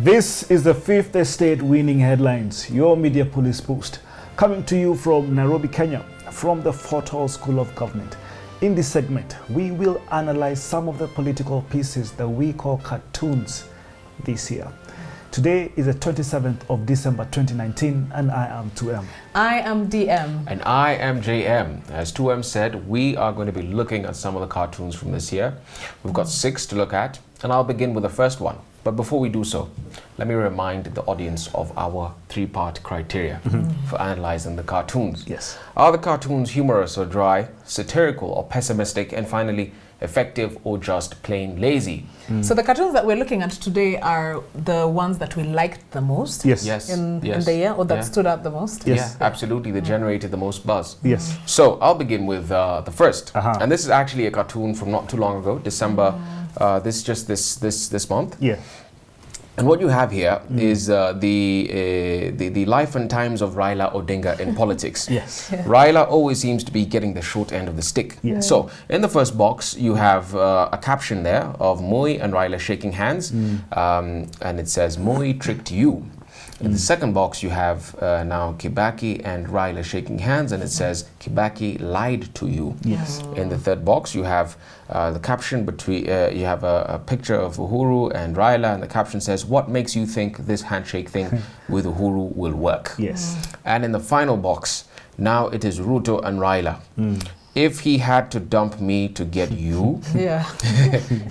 This is the Fifth Estate Winning Headlines, your media police post, coming to you from Nairobi, Kenya, from the Fort Hall School of Government. In this segment, we will analyze some of the political pieces that we call cartoons this year. Today is the 27th of December 2019, and I am 2M. I am DM. And I am JM. As 2M said, we are going to be looking at some of the cartoons from this year. We've got 6 to look at, and I'll begin with the first one. But before we do so, let me remind the audience of our 3-part criteria for analyzing the cartoons. Yes. Are the cartoons humorous or dry, satirical or pessimistic, and finally, effective or just plain lazy? So the cartoons that we're looking at today are the ones that we liked the most Yes. in the year, or that stood out the most. Yes. Yeah, absolutely. They generated the most buzz. Yes. So I'll begin with the first. Uh-huh. And this is actually a cartoon from not too long ago, December, this month. Yeah. And what you have here is the life and times of Rila Odinga in politics. Yes. Yeah. Rila always seems to be getting the short end of the stick. Yeah. So in the first box, you have a caption there of Moi and Rila shaking hands, and it says, "Moi tricked you." In the second box, you have now Kibaki and Rila shaking hands, and it says, "Kibaki lied to you." Yes. In the third box, you have the caption between, you have a picture of UHURU and Rila, and the caption says, "What makes you think this handshake thing with UHURU will work?" Yes. And in the final box, now it is RUTO and Rila. If he had to dump me to get you, Yeah.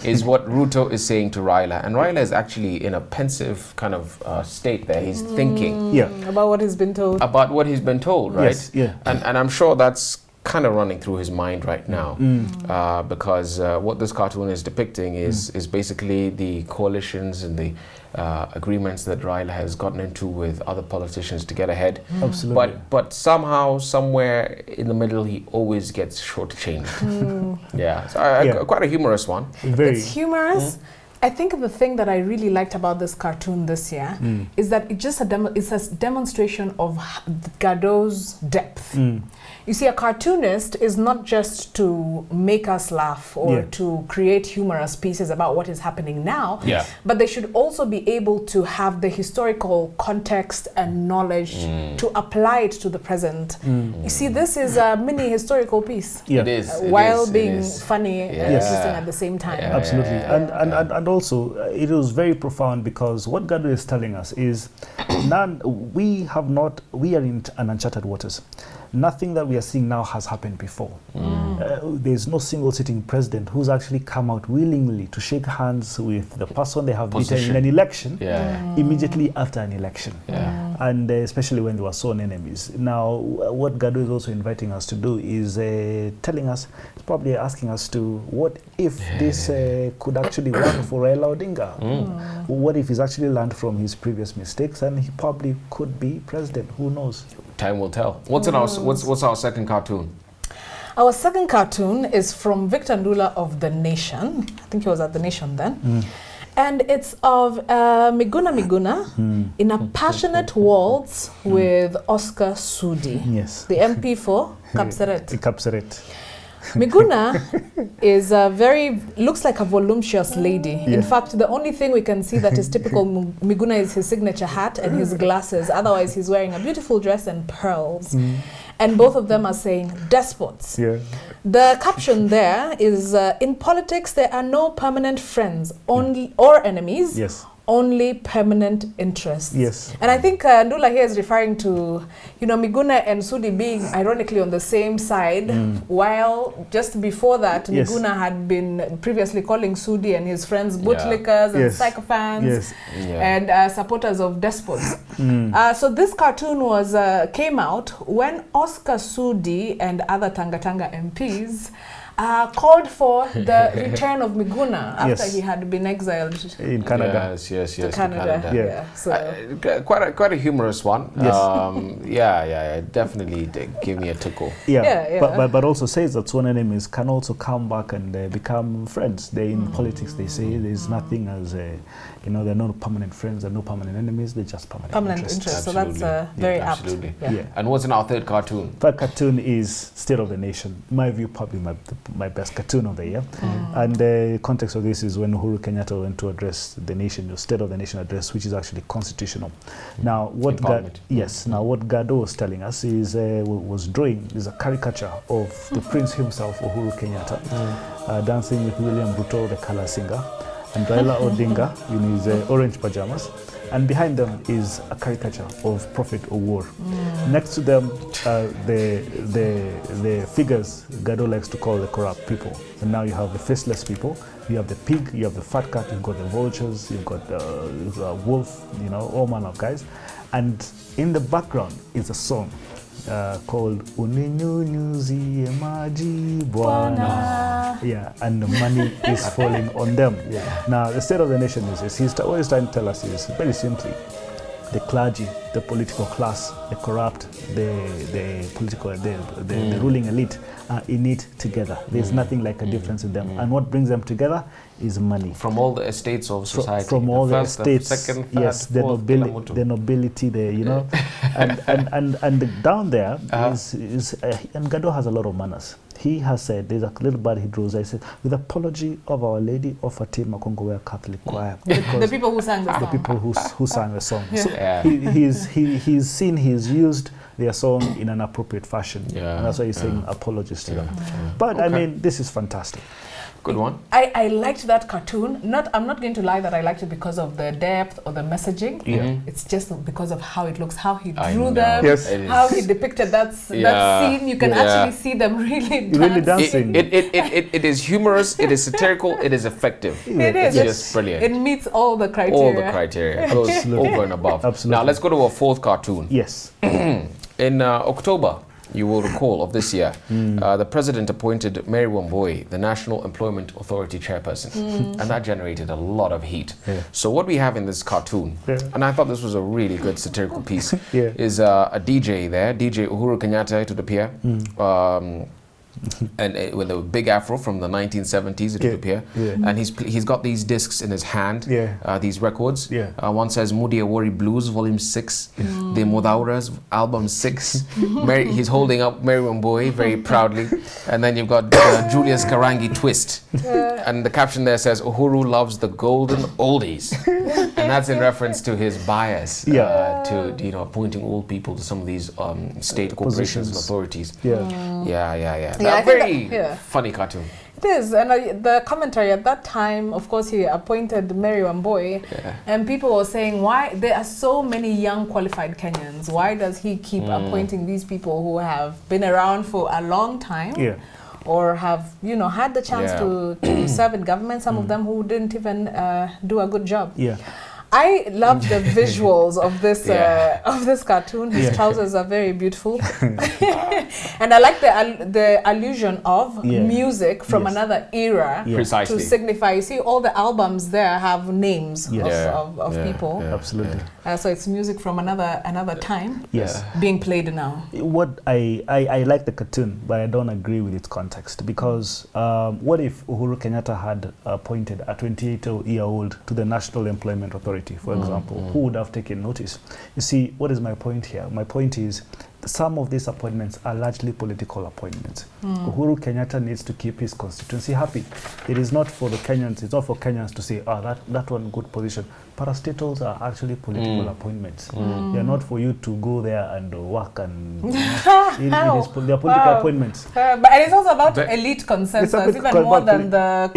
is what RUTO is saying to Rila. And Rila is actually in a pensive kind of state there. He's thinking About what he's been told. about what he's been told, right? Yes. Yeah. And I'm sure that's kind of running through his mind right now, because what this cartoon is depicting is basically the coalitions and the agreements that Rila has gotten into with other politicians to get ahead. Absolutely. But somehow, somewhere in the middle, he always gets shortchanged. Yeah, so quite a humorous one. Very. It's humorous. I think the thing that I really liked about this cartoon this year is that it's a demonstration of Gado's depth. You see, a cartoonist is not just to make us laugh or to create humorous pieces about what is happening now, but they should also be able to have the historical context and knowledge to apply it to the present. You see, this is a mini historical piece. Yeah. It is. While being funny and Yes. interesting at the same time. Absolutely. And also, it was very profound, because what Gado is telling us is we are in uncharted waters. Nothing that we are seeing now has happened before. There's no single sitting president who's actually come out willingly to shake hands with the person they have beaten in an election immediately after an election. And especially when they were sworn enemies. Now, what Gado is also inviting us to do is telling us, probably asking us to, what if this could actually work for Raila Odinga? What if he's actually learned from his previous mistakes and he probably could be president? Who knows? Time will tell. What's our second cartoon? Our second cartoon is from Victor Ndula of The Nation. I think he was at The Nation then. And it's of Miguna in a passionate waltz with Oscar Sudi, the MP for Kapseret. Kapseret. Miguna is looks like a voluptuous lady. In fact, the only thing we can see that is typical Miguna is his signature hat and his glasses. Otherwise, he's wearing a beautiful dress and pearls. And both of them are saying despots. The caption there is, in politics, there are no permanent friends only or enemies. Only permanent interests. And I think Ndula here is referring to, Miguna and Sudi being ironically on the same side, while just before that, Miguna had been previously calling Sudi and his friends bootlickers and sycophants and supporters of despots. So this cartoon came out when Oscar Sudi and other Tanga Tanga MPs called for the return of Miguna after he had been exiled in Canada. To Canada. So Quite a humorous one. Definitely gave me a tickle. But also says that sworn enemies can also come back and become friends. They in politics, they say there's nothing as there are no permanent friends and no permanent enemies. They're just permanent interests. So that's very apt. And what's in our third cartoon? Third cartoon is State of the Nation. In my view, probably the my best cartoon of the year. And the context of this is when Uhuru Kenyatta went to address the nation, the State of the Nation address, which is actually constitutional. Now, what Gado was telling us is was drawing is a caricature of the prince himself, Uhuru Kenyatta, dancing with William Ruto, the color singer, and Rila Odinga in his orange pajamas. And behind them is a caricature of Prophet Owuor. Next to them, the figures Gado likes to call the corrupt people. And now you have the faceless people, you have the pig, you have the fat cat, you've got the vultures, you've got the wolf, you know, all manner of guys. And in the background is a song called Uninyunyuzie Maji Bwana. Yeah, and the money is falling on them. Yeah. Now, the State of the Nation is this. What he's trying to tell us is very simply the clergy, the political class, the corrupt, the political, the ruling elite are in it together. There's nothing like a difference in them. And what brings them together is money. From all the estates of society. From all the first, estates, the second, third, yes, fourth, the nobility, you know, and down there is and Gado has a lot of manners. He has said, there's a little bird he draws, I said, with apology of Our Lady of Fatima Kongowea Catholic Choir. The people who sang the song. The people who sang the song. Yeah. So he's seen he's used their song in an appropriate fashion. Yeah. And that's why he's saying apologies to them. But I mean, this is fantastic. Good one. I liked that cartoon. I'm not going to lie that I liked it because of the depth or the messaging. Yeah. It's just because of how it looks, how he drew them, yes. how he depicted that scene. You can actually see them really dancing. It is humorous, it is satirical, it is effective. It is. It's just brilliant. It meets all the criteria. All the criteria. It goes over and above. Absolutely. Now let's go to our fourth cartoon. Yes. In October, you will recall, of this year, the president appointed Mary Wambui, the National Employment Authority chairperson, and that generated a lot of heat. Yeah. So what we have in this cartoon, and I thought this was a really good satirical piece, is a DJ there, DJ Uhuru Kenyatta, it would appear, and with a big afro from the 1970s, it would appear, and he's got these discs in his hand, these records. One says Moody Awori Blues Volume 6, the Modauras Album 6. He's holding up Mary Wambui very proudly, and then you've got Julius Karangi Twist, and the caption there says Uhuru loves the golden oldies, and that's in reference to his bias to appointing old people to some of these state corporations and authorities. A very funny cartoon. It is, and the commentary at that time, of course, he appointed Mary Wambui, and people were saying, why there are so many young qualified Kenyans? Why does he keep appointing these people who have been around for a long time? Or have had the chance to serve in government? Some of them who didn't even do a good job. I love the visuals of this cartoon. His trousers are very beautiful, and I like the allusion of music from another era Precisely. to signify. You see, all the albums there have names of people. Absolutely. So it's music from another time. Being played now. What I like the cartoon, but I don't agree with its context, because what if Uhuru Kenyatta had appointed a 28-year-old to the National Employment Authority, for example, who would have taken notice? You see, what is my point here? My point is, some of these appointments are largely political appointments. Uhuru Kenyatta needs to keep his constituency happy. It is not for the Kenyans, it's not for Kenyans to say, that one good position. Parastatals are actually political appointments. They're not for you to go there and work and they're political appointments. But it's also about elite consensus, even more than the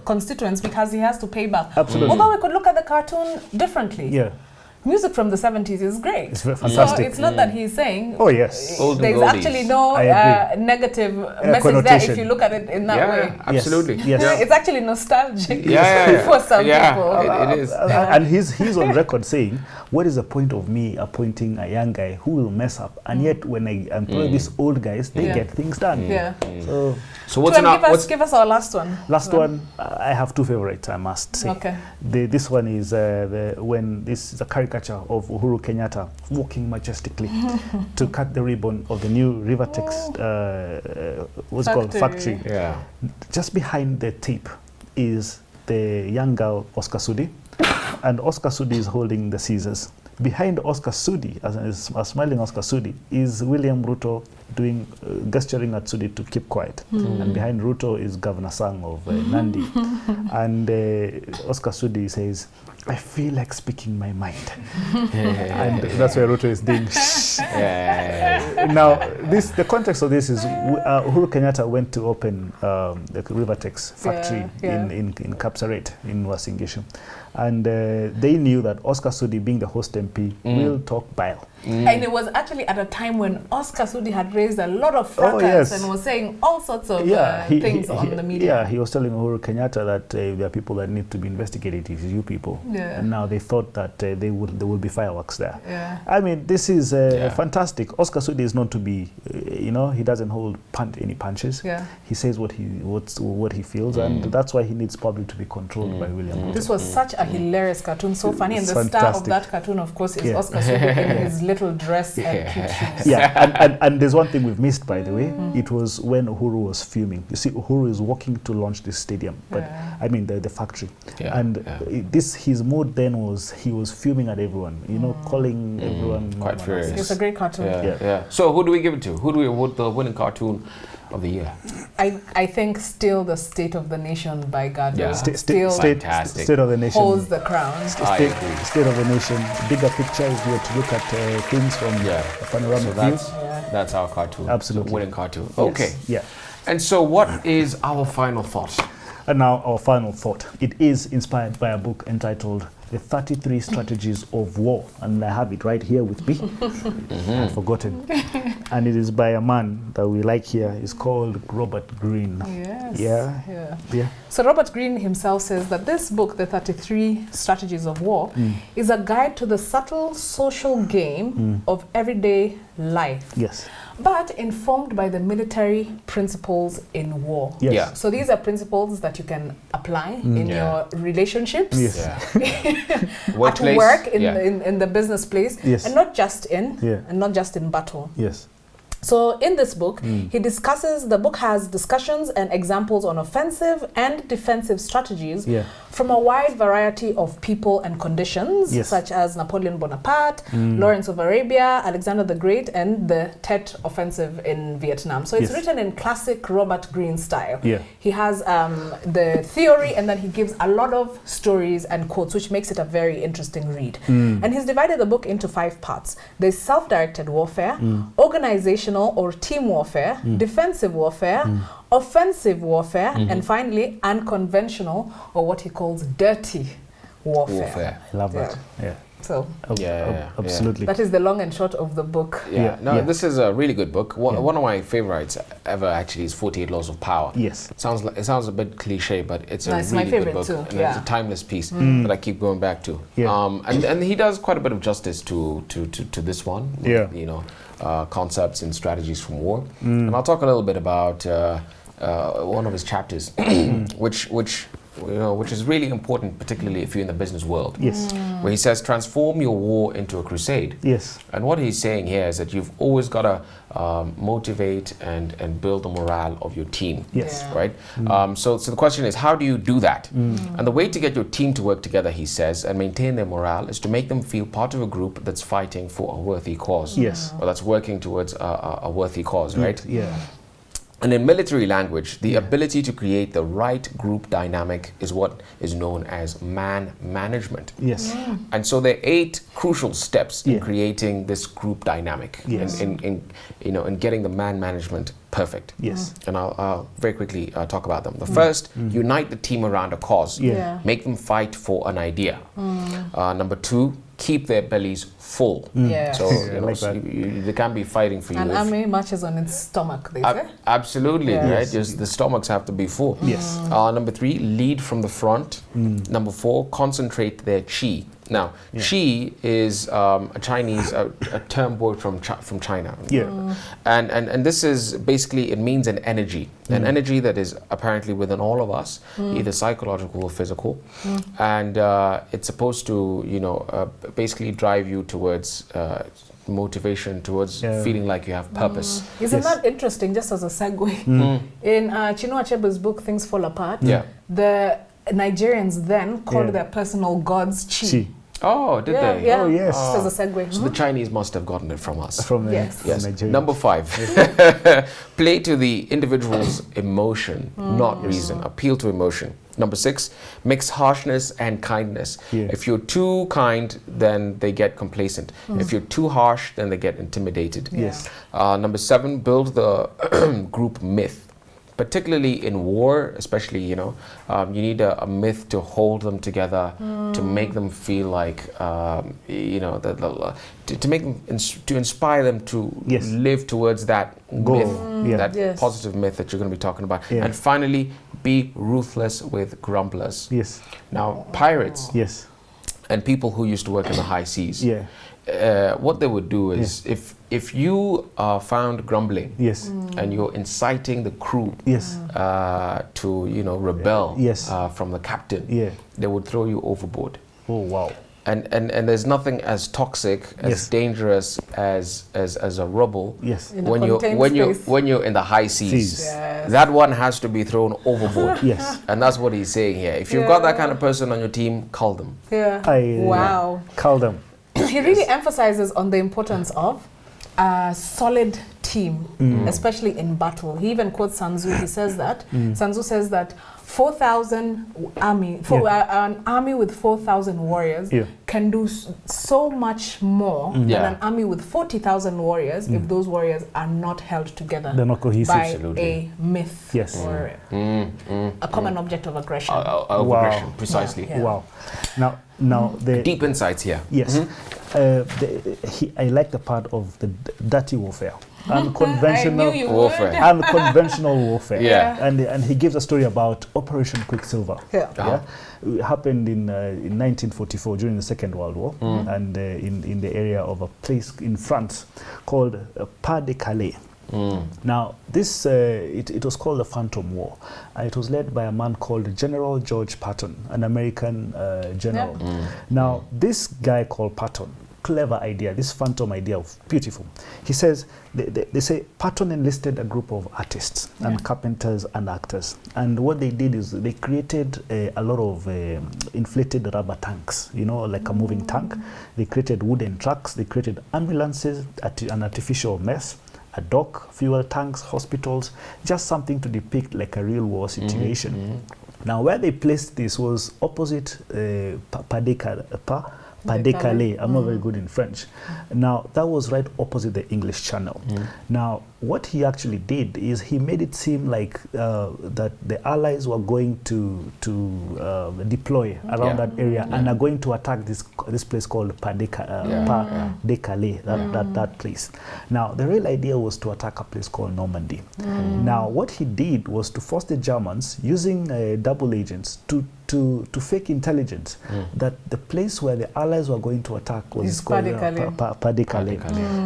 constituents, because he has to pay back. Absolutely. Although we could look at the cartoon differently. Music from the 70s is great. It's fantastic. So it's not that he's saying there's actually no negative message there if you look at it in that way. Absolutely. It's actually nostalgic for some people. It is. And he's on record saying, what is the point of me appointing a young guy who will mess up? And yet when I employ these old guys, they get things done. So give us our last one. Last one, I have two favorites, I must say. Okay. This one is this is a caricature of Uhuru Kenyatta walking majestically to cut the ribbon of the new Rivertex factory. Just behind the tape is the young girl Oscar Sudi, and Oscar Sudi is holding the scissors. Behind Oscar Sudi, as a smiling Oscar Sudi, is William Ruto gesturing at Sudi to keep quiet. And behind Ruto is Governor Sang of Nandi. And Oscar Sudi says, I feel like speaking my mind. And that's where Ruto is doing Now, the context of this is Uhuru Kenyatta went to open the Rivertex factory in Kapsaret in Uasin Gishu. And they knew that Oscar Sudi, being the host MP, will talk bile. And it was actually at a time when Oscar Sudi had raised a lot of fracas and was saying all sorts of things on the media. Yeah, he was telling Uhuru Kenyatta that there are people that need to be investigated. It is you people. Yeah. And now they thought that there will be fireworks there. Yeah. I mean, this is fantastic. Oscar Sudi is known to be, he doesn't hold any punches. Yeah. He says what he feels, and that's why he needs probably to be controlled by William Ruto. This was such a hilarious cartoon, so funny, and the star of that cartoon, of course, is Oscar Sudi in his little dress and cute shoes. Yeah, and there's one thing we've missed, by the way. It was when Uhuru was filming. You see, Uhuru is walking to launch this stadium, but I mean the factory. Yeah. And his mood then was he was fuming at everyone, calling everyone. Quite furious. It's a great cartoon. Yeah. So who do we give it to? Who do we award the winning cartoon of the year? I think still the State of the Nation by Gado. Yeah. Fantastic. State of the Nation holds the crown. State of the Nation. Bigger picture if you were to look at things from a panoramic view. That's our cartoon. Absolutely. Winning cartoon. Yes. Okay. Yeah. And so what is our final thought? And now our final thought. It is inspired by a book entitled The 33 Strategies of War. And I have it right here with me. I've forgotten. And it is by a man that we like here. It's called Robert Greene. Yes. Yeah. So Robert Greene himself says that this book, The 33 Strategies of War, is a guide to the subtle social game of everyday life. Yes. But informed by the military principles in war. Yes. Yeah. So these are principles that you can apply in your relationships, at work, in the business place, and not just in battle. Yes. So in this book, the book has discussions and examples on offensive and defensive strategies from a wide variety of people and conditions, such as Napoleon Bonaparte, Lawrence of Arabia, Alexander the Great, and the Tet Offensive in Vietnam. So it's written in classic Robert Greene style. Yeah. He has the theory, and then he gives a lot of stories and quotes, which makes it a very interesting read. And he's divided the book into 5 parts. There's self-directed warfare, organizational or team warfare, defensive warfare, offensive warfare, and finally unconventional, or what he calls dirty warfare. I love that. Yeah. So absolutely. That is the long and short of the book. This is a really good book. One of my favorites ever actually is 48 Laws of Power. Yes. It sounds a bit cliche, but it's a it's really my favorite good book. too. And it's a timeless piece that I keep going back to. Yeah. And he does quite a bit of justice to this one. With, concepts and strategies from war. And I'll talk a little bit about one of his chapters, which is really important, particularly if you're in the business world. Yes. Where he says, transform your war into a crusade. Yes. And what he's saying here is that you've always got to motivate and build the morale of your team. Yes. Right? So the question is, how do you do that? And the way to get your team to work together, he says, and maintain their morale is to make them feel part of a group that's fighting for a worthy cause. Yes. Or that's working towards a worthy cause, right? Yeah. And in military language, the ability to create the right group dynamic is what is known as man management. Yes. And so there are 8 crucial steps in creating this group dynamic, in getting the man management perfect. Yes. And I'll very quickly talk about them. The first, unite the team around a cause. Make them fight for an idea. Number 2, keep their bellies full. So they can't be fighting for you. An army marches on its stomach, they say. Absolutely, right? Just the stomachs have to be full. Yes. Number 3, lead from the front. Number 4, concentrate their chi. Now, chi is a Chinese a term borrowed from China. And this is basically, it means an energy that is apparently within all of us, either psychological or physical, and it's supposed to basically drive you towards motivation, towards feeling like you have purpose. Isn't that interesting? Just as a segue, in Chinua Achebe's book Things Fall Apart, the Nigerians then called their personal gods chi. Oh, did Yeah, they? yeah. Oh, yes. There's a segue. So the Chinese must have gotten it from us. From Yes. Yes. Nigeria. Number 5. Play to the individual's emotion, not reason. Appeal to emotion. Number 6. Mix harshness and kindness. Yeah. If you're too kind, then they get complacent. If you're too harsh, then they get intimidated. Yes. Number 7. Build the group myth. Particularly in war, especially, you need a myth to hold them together, to make them feel like, to make them, to inspire them to Yes. live towards that Goal. myth, Yeah. that Yes. positive myth that you're going to be talking about. Yeah. And finally, be ruthless with grumblers. Yes. Now, pirates Yes. and people who used to work in the high seas, Yeah. what they would do is, if you are found grumbling, Yes. and you're inciting the crew Yes. to rebel Yes. from the captain, Yeah. they would throw you overboard. Oh, wow. And there's nothing as toxic, as Yes. dangerous as a rebel Yes. In a when you're contained space. when you're in the high seas. Seas. Yes. That one has to be thrown overboard. Yes. And that's what he's saying here. If you've got that Yeah. kind of person on your team, call them. Yeah. Wow. Call them. He really emphasizes on the importance of a solid team, especially in battle. He even quotes Sun Tzu. He says that. Sun Tzu says that 4,000 army, an army with 4,000 warriors can do so much more than an army with 40,000 warriors if those warriors are not held together. They're not cohesive. By Absolutely. a myth Yes. or a common object of aggression. Of Wow. aggression, precisely. Yeah. Wow. Now the Deep insights here. yes, I like the part of the dirty warfare, unconventional I knew you warfare. would. unconventional warfare. Yeah. And he gives a story about Operation Quicksilver. Yeah. Uh-huh. It happened in 1944 during the Second World War, and in the area of a place in France called Pas de Calais. Now, this it was called the Phantom War. It was led by a man called General George Patton, an American general. Now, this guy called Patton, clever idea, this phantom idea of beautiful. He says, they say Patton enlisted a group of artists and carpenters and actors. And what they did is they created a lot of inflated rubber tanks, like a moving tank. They created wooden trucks, they created ambulances, an artificial mess, a dock, fuel tanks, hospitals, just something to depict like a real war situation. Now, where they placed this was opposite Pas de Calais. I'm not very good in French. Now, that was right opposite the English Channel. Now, what he actually did is he made it seem like that the Allies were going to deploy around that area and are going to attack this place called Pas de Calais, that place. Now, the real idea was to attack a place called Normandy. Now, what he did was to force the Germans, using double agents, to fake intelligence that the place where the Allies were going to attack was called Pas de Calais.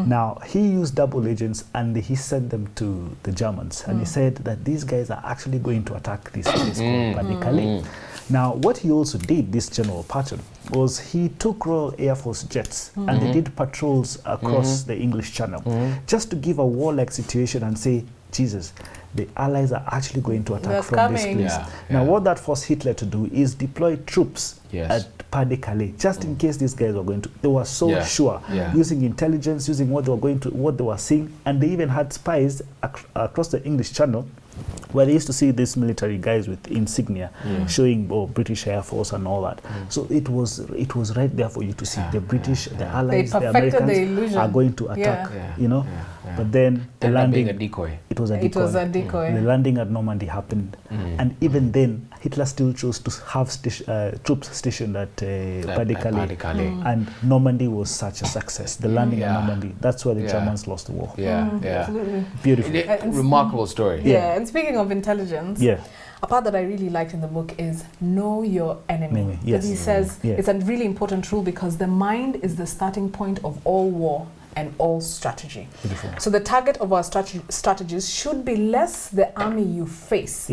Now, he used double agents and he sent them to the Germans, and he said that these guys are actually going to attack this place called Pas de Calais. Now, what he also did, this General Patton, was he took Royal Air Force jets and they did patrols across the English Channel just to give a warlike situation and say, Jesus, the Allies are actually going to attack from this place. Now, what that forced Hitler to do is deploy troops at Pas de Calais, just in case these guys were going to. They were so sure, using intelligence, using what they were seeing, and they even had spies across the English Channel, where they used to see these military guys with insignia showing British Air Force and all that. So it was right there for you to see the British, the Allies, the Americans are going to attack. But then the landing, being a decoy. It was a decoy. The landing at Normandy happened, and even then Hitler still chose to have troops stationed at Pas de Calais, and Normandy was such a success. The landing at Normandy, that's where the Germans lost the war. Absolutely. Beautiful. Remarkable story. And speaking of intelligence, a part that I really liked in the book is know your enemy. Because he says it's a really important rule because the mind is the starting point of all war and all strategy. Beautiful. So the target of our strategies should be less the army you face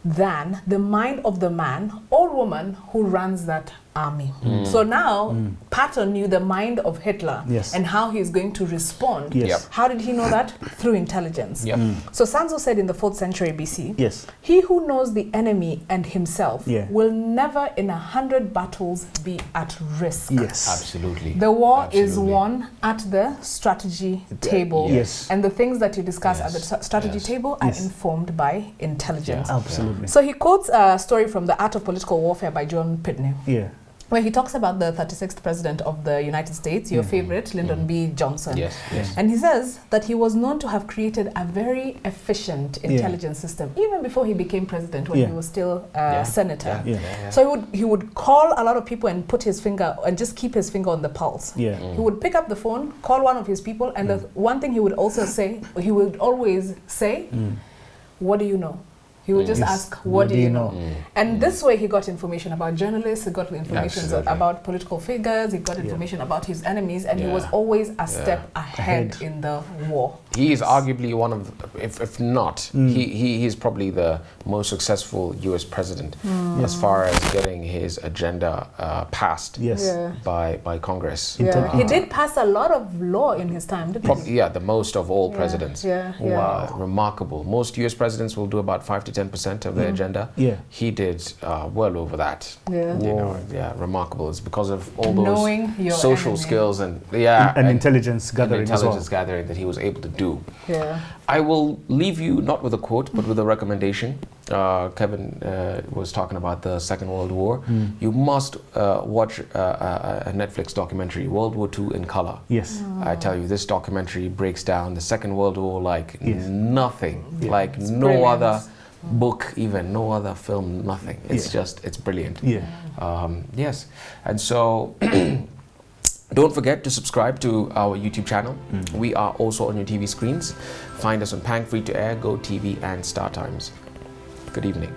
than the mind of the man or woman who runs that army. So now Patton knew the mind of Hitler Yes. and how he's going to respond. Yes. Yep. How did he know that? Through intelligence. Yep. So Sanzo said in the 4th century BC, Yes. he who knows the enemy and himself Yeah. will never in 100 battles be at risk. Yes. Absolutely. The war is Absolutely. won at the strategy table. Yes. And the things that you discuss at the Yes. strategy Yes. table are Yes. informed by intelligence. Yeah. Absolutely. So he quotes a story from The Art of Political Warfare by John Pitney, Yeah. where he talks about the 36th president of the United States, your favorite, Lyndon B. Johnson. Yes. Yes. And he says that he was known to have created a very efficient intelligence system, even before he became president, when Yeah. he was still a Yeah. senator. Yeah. So he would call a lot of people and put his finger, and just keep his finger on the pulse. Yeah. He would pick up the phone, call one of his people, and the one thing he would also say, he would always say, what do you know? He would just Yes. ask, what do you know? And this way he got information about journalists, he got information Absolutely. about political figures, he got information about his enemies, and he was Yeah. always a step ahead in the war. He is arguably one of, if not, he is probably the most successful U.S. president as far as getting his agenda passed Yes. Yeah. by Congress. Yeah. He did pass a lot of law in his time, didn't he? Yeah, the most of all presidents. Yeah, yeah. Wow, remarkable. Most U.S. presidents will do about 5 to 10% of their agenda. Yeah. He did well over that. Yeah. You know, yeah, remarkable. It's because of all those Knowing your social enemy. skills and And intelligence gathering as well. intelligence gathering that he was able to do. Yeah. I will leave you not with a quote, but with a recommendation. Kevin was talking about the Second World War. You must watch a Netflix documentary, World War II in color. Yes. I tell you, this documentary breaks down the Second World War like Yes. nothing, like It's no brilliant. other book, even no other film, nothing. It's just, it's brilliant. Yeah. Yes, and so don't forget to subscribe to our YouTube channel. We are also on your TV screens. Find us on Pang Free to Air, Go TV, and Star Times. Good evening.